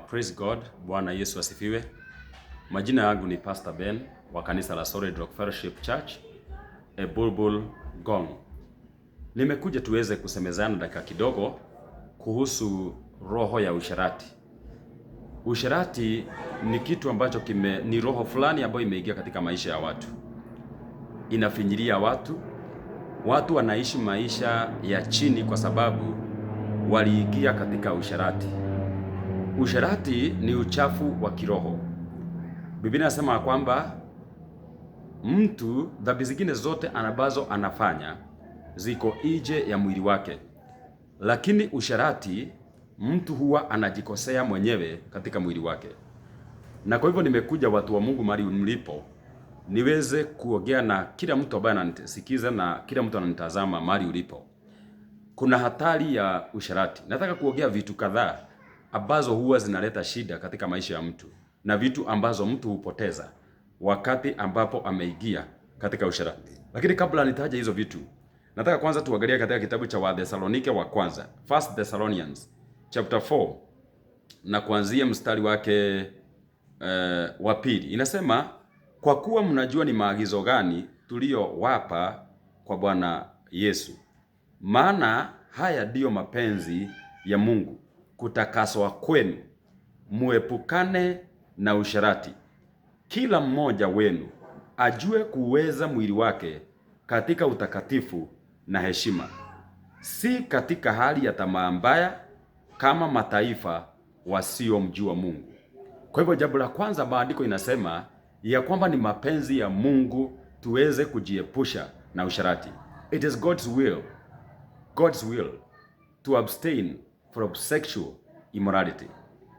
Praise God, Bwana Yesu asifiwe. Majina yangu ni Pastor Ben wa kanisa la Solid Rock Fellowship Church, Bulbul Gong. Nimekuja tuweze kusemezana dakika kidogo kuhusu roho ya usherati. Usherati ni kitu ambacho ni roho fulani ambayo imeingia katika maisha ya watu. Inafinyilia watu. Watu wanaishi maisha ya chini kwa sababu waliingia katika usherati. Usherati ni uchafu wa kiroho. Biblia inasema kwamba mtu dhambi zingine zote ambazo anafanya ziko nje ya mwili wake, lakini usherati mtu huwa anajikosea mwenyewe katika mwili wake. Na kwa hivyo nimekuja, watu wa Mungu, mahali mlipo, niweze kuongea na kila mtu ambaye ananisikiza na kila mtu ananitazama mahali ulipo. Kuna hatari ya usherati. Nataka kuongea vitu kadhaa ambazo huwa zinaleta shida katika maisha ya mtu na vitu ambazo mtu hupoteza wakati ambapo ameingia katika usherati. Lakini kabla nitaje hizo vitu, nataka kwanza tuangalie katika kitabu cha Wathesalonike wa kwanza, 1 Thessalonians chapter 4, na kuanzia mstari wake wa pili. Inasema, kwa kuwa mnajua ni maagizo gani tuliyowapa kwa Bwana Yesu, maana haya ndiyo mapenzi ya Mungu, kutakaswa kwenu, muepukane na usherati. Kila mmoja wenu ajue kuweza mwili wake katika utakatifu na heshima, si katika hali ya tamaa mbaya kama mataifa wasiomjua Mungu. Kwa hivyo jambo la kwanza, maandiko inasema ya kwamba ni mapenzi ya Mungu tuweze kujiepusha na usherati. It is God's will to abstain from sexual immorality.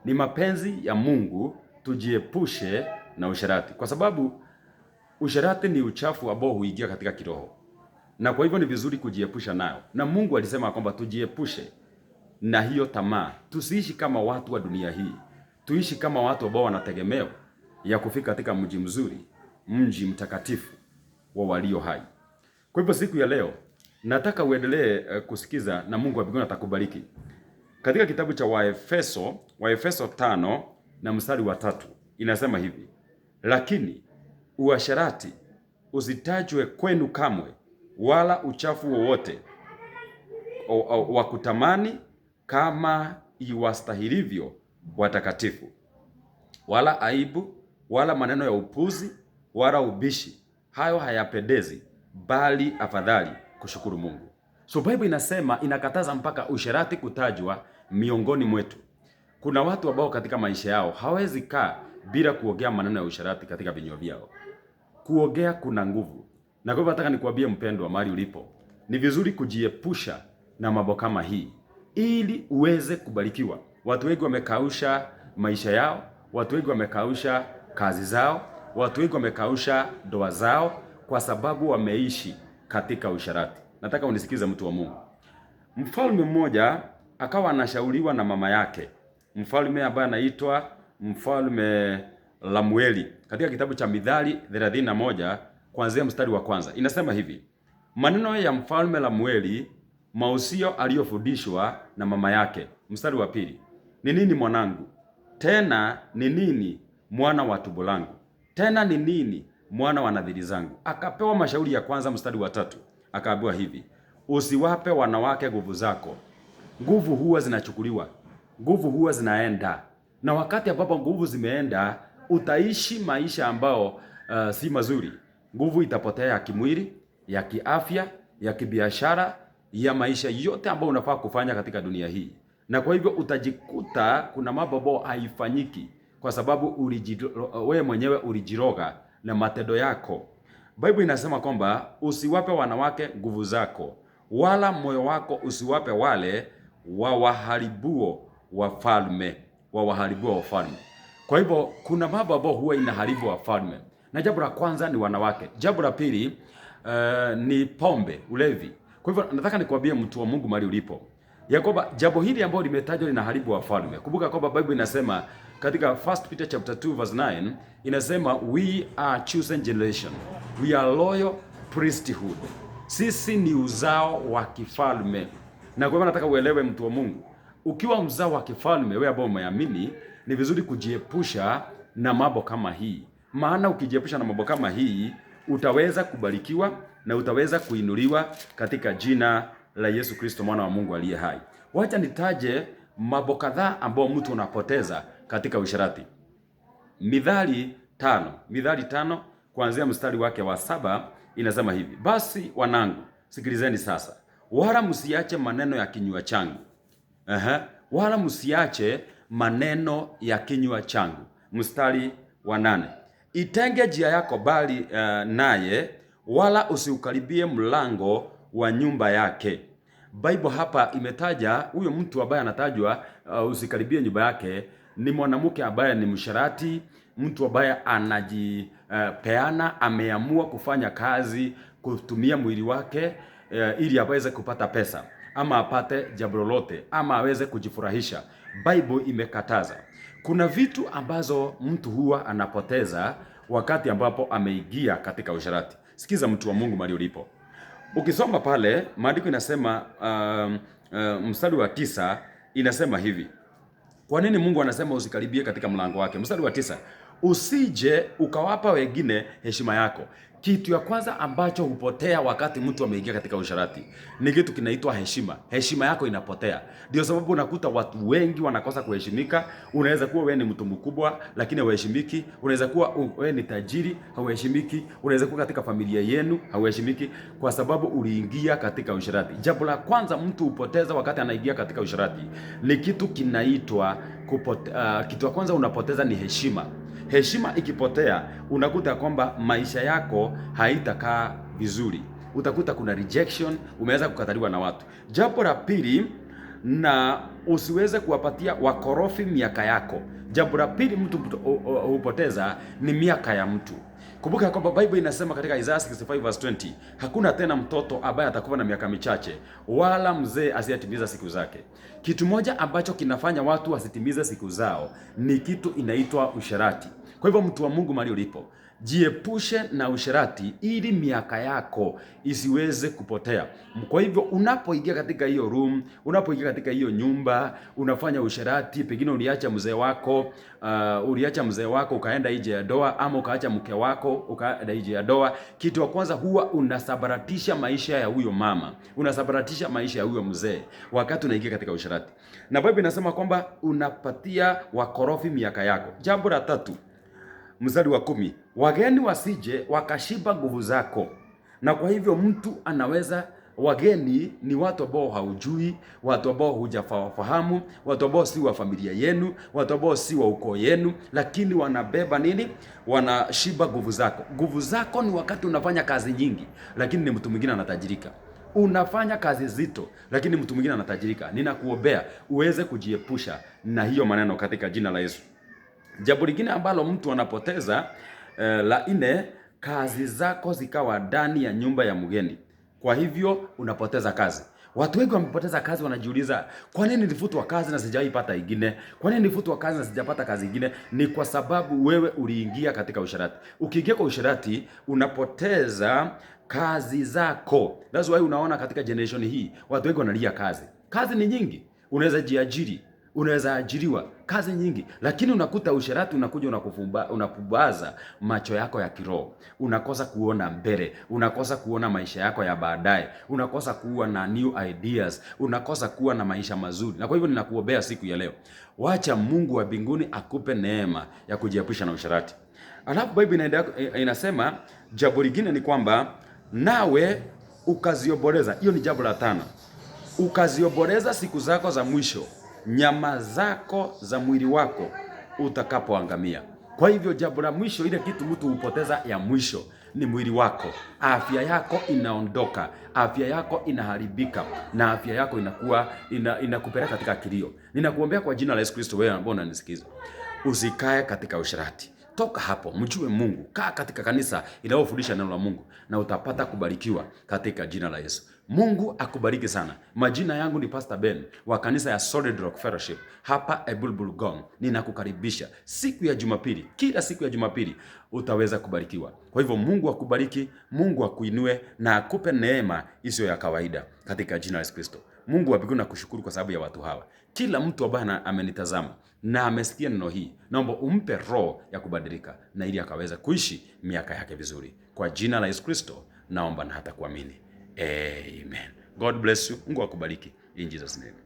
Ni mapenzi ya Mungu tujiepushe na usherati, kwa sababu usherati ni uchafu ambao huingia katika kiroho, na kwa hivyo ni vizuri kujiepusha nayo. Na Mungu alisema kwamba tujiepushe na hiyo tamaa. Tusiishi kama watu wa dunia hii, tuishi kama watu ambao wanategemea ya kufika katika mji mzuri, mji mtakatifu wa walio hai. Kwa hivyo siku ya leo nataka uendelee kusikiza na Mungu wa mbinguni atakubariki. Katika kitabu cha Waefeso 5 na mstari wa 3 inasema hivi: lakini uasherati usitajwe kwenu kamwe, wala uchafu wowote wa kutamani, kama iwastahilivyo watakatifu, wala aibu, wala maneno ya upuzi, wala ubishi. Hayo hayapendezi, bali afadhali kushukuru Mungu. So Bible inasema, inakataza mpaka usherati kutajwa miongoni mwetu. Kuna watu ambao katika maisha yao hawezi kaa bila kuongea maneno ya usherati katika vinywa vyao. Kuongea kuna nguvu. Na kwa hivyo nataka nikuambie mpendwa, mahali ulipo, ni vizuri kujiepusha na mambo kama hii ili uweze kubarikiwa. Watu wengi wamekausha maisha yao, watu wengi wamekausha kazi zao, watu wengi wamekausha ndoa zao kwa sababu wameishi katika usherati. Nataka unisikize, mtu wa Mungu. Mfalme mmoja akawa anashauriwa na mama yake, mfalme ambaye anaitwa Mfalme Lamueli. Katika kitabu cha Mithali 31 kuanzia mstari wa kwanza inasema hivi: maneno ya Mfalme Lamueli, mausio aliyofundishwa na mama yake. Mstari wa pili: ni nini mwanangu? Tena ni nini mwana wa tumbo langu? Tena ni nini mwana wa nadhiri zangu? Akapewa mashauri ya kwanza. Mstari wa 3 akaambiwa hivi: usiwape wanawake nguvu zako. Nguvu huwa zinachukuliwa, nguvu huwa zinaenda, na wakati ambapo nguvu zimeenda, utaishi maisha ambao si mazuri. Nguvu itapotea ya kimwili, ya kiafya, ya kibiashara, ya maisha yote ambayo unafaa kufanya katika dunia hii. Na kwa hivyo utajikuta kuna mambo ambayo haifanyiki kwa sababu wewe mwenyewe ulijiroga na matendo yako. Bible inasema kwamba usiwape wanawake nguvu zako, wala moyo wako usiwape wale wawaharibuo wafalme. Kwa hivyo kuna mambo ambayo huwa inaharibu wafalme, na jambo la kwanza ni wanawake. Jambo la pili ni pombe, ulevi. Kwa hivyo nataka nikwambie mtu wa Mungu mahali ulipo, ya kwamba jambo hili ambalo limetajwa linaharibu wafalme. Kumbuka kwamba Bible inasema katika 1 Peter chapter 2 verse 9 inasema, we are chosen generation, we are loyal priesthood. Sisi ni uzao wa kifalme. Na kwa hivyo nataka uelewe, mtu wa Mungu, Ukiwa mzao wa kifalme, wewe ambao umeamini, ni vizuri kujiepusha na mambo kama hii. Maana ukijiepusha na mambo kama hii, utaweza kubarikiwa na utaweza kuinuliwa katika jina la Yesu Kristo, mwana wa Mungu aliye hai. Wacha nitaje mambo kadhaa ambao mtu unapoteza katika usherati. Mithali 5 kuanzia mstari wake wa 7 inasema hivi: basi wanangu, sikilizeni sasa, wala msiache maneno ya kinywa changu. Wala msiache maneno ya kinywa changu. Mstari wa 8, itenge njia yako bali naye, wala usiukaribie mlango wa nyumba yake. Bible hapa imetaja huyo mtu ambaye anatajwa usikaribie nyumba yake ni mwanamke ambaye ni msharati, mtu ambaye anajipeana, ameamua kufanya kazi, kutumia mwili wake ili aweze kupata pesa ama apate jambo lolote ama aweze kujifurahisha. Bible imekataza. Kuna vitu ambazo mtu huwa anapoteza wakati ambapo ameingia katika usharati. Sikiza mtu wa Mungu mahali ulipo. Ukisoma pale maandiko inasema mstari wa 9 inasema hivi. Kwa nini Mungu anasema usikaribie katika mlango wake? Mstari wa 9, usije ukawapa wengine heshima yako. Kitu ya kwanza ambacho hupotea wakati mtu ameingia katika usharati ni kitu kinaitwa heshima. Heshima yako inapotea. Ndio sababu unakuta watu wengi wanakosa kuheshimika. Unaweza kuwa wewe ni mtu mkubwa lakini hauheshimiki. Unaweza kuwa wewe ni tajiri, hauheshimiki. Unaweza kuwa katika familia yenu, hauheshimiki kwa sababu uliingia katika usharati. Jambo la kwanza mtu hupoteza wakati anaingia katika usharati ni kitu kinaitwa kitu ya kwanza unapoteza ni heshima. Heshima ikipotea, unakuta kwamba maisha yako haitakaa vizuri. Utakuta kuna rejection, umeweza kukataliwa na watu. Jambo la pili, na usiweze kuwapatia wakorofi miaka yako. Jambo la pili mtu hupoteza ni miaka ya mtu. Kumbuka kwamba Bible inasema katika Isaiah 65:20, hakuna tena mtoto ambaye atakuwa na miaka michache wala mzee asiyetimiza siku zake. Kitu moja ambacho kinafanya watu wasitimize siku zao ni kitu inaitwa usherati. Kwa hivyo mtu wa Mungu mahali ulipo, jiepushe na usherati ili miaka yako isiweze kupotea. Kwa hivyo unapoingia katika hiyo room, unapoingia katika hiyo nyumba, unafanya usherati, pengine uliacha mzee wako ukaenda nje ya doa, ama ukaacha mke wako ukaenda nje ya doa, kitu cha kwanza huwa unasabaratisha maisha ya huyo mama, unasabaratisha maisha ya huyo mzee wakati unaingia katika usherati. Na Biblia inasema kwamba unapatia wakorofi miaka yako. Jambo la tatu, mstari wa 10, wageni wasije wakashiba nguvu zako. Na kwa hivyo mtu anaweza, wageni ni watu ambao haujui, watu ambao hujafahamu, watu ambao si wa familia yenu, watu ambao si wa ukoo yenu, lakini wanabeba nini? Wanashiba nguvu zako. Nguvu zako ni wakati unafanya kazi nyingi, lakini ni mtu mwingine anatajirika. Unafanya kazi zito, lakini mtu mwingine anatajirika. Ninakuombea uweze kujiepusha na hiyo maneno katika jina la Yesu. Jambo lingine ambalo mtu anapoteza la 4, kazi zako zikawa ndani ya nyumba ya mgeni. Kwa hivyo unapoteza kazi. Watu wengi wamepoteza kazi, wanajiuliza, kwa nini nilifutwa kazi na sijaipata ingine? Kwa nini nilifutwa kazi na sijapata kazi ingine? Ni kwa sababu wewe uliingia katika usherati. Ukiingia kwa usherati unapoteza kazi zako. That's why unaona katika generation hii watu wengi wanalia kazi. Kazi ni nyingi. Unaweza jiajiri, unaweza ajiriwa, kazi nyingi, lakini unakuta usherati unakuja unapumbaza macho yako ya kiroho. Unakosa kuona mbele, unakosa kuona maisha yako ya baadaye, unakosa kuwa na new ideas, unakosa kuwa na maisha mazuri. Na kwa hivyo ninakuombea siku ya leo, wacha Mungu wa mbinguni akupe neema ya kujiepusha na usherati. Alafu Biblia inasema jambo lingine ni kwamba nawe ukazioboreza. Hiyo ni jambo la 5. Ukazioboreza siku zako za mwisho, nyama zako za mwili wako utakapoangamia. Kwa hivyo jambo la mwisho, ile kitu mtu hupoteza ya mwisho ni mwili wako. Afya yako inaondoka, afya yako inaharibika, na afya yako inakupeleka katika kilio. Ninakuombea kwa jina la Yesu Kristo, wewe ambao unanisikiza, usikae katika usherati. Toka hapo, mjue Mungu, kaa katika kanisa inayofundisha neno la Mungu na utapata kubarikiwa katika jina la Yesu. Mungu akubariki sana. Majina yangu ni Pastor Ben wa kanisa ya Solid Rock Fellowship hapa Ebulbul Gong. Ninakukaribisha siku ya Jumapili, kila siku ya Jumapili utaweza kubarikiwa. Kwa hivyo Mungu akubariki, Mungu akuinue na akupe neema isiyo ya kawaida katika jina la Yesu Kristo. Mungu wa mbinguni nakushukuru kwa sababu ya watu hawa. Kila mtu ambaye amenitazama na amesikia neno hii, naomba umpe roho ya kubadilika na ili akaweza kuishi miaka yake vizuri. Kwa jina la Yesu Kristo naomba na hata kuamini. Amen. God bless you. Mungu akubariki in Jesus name.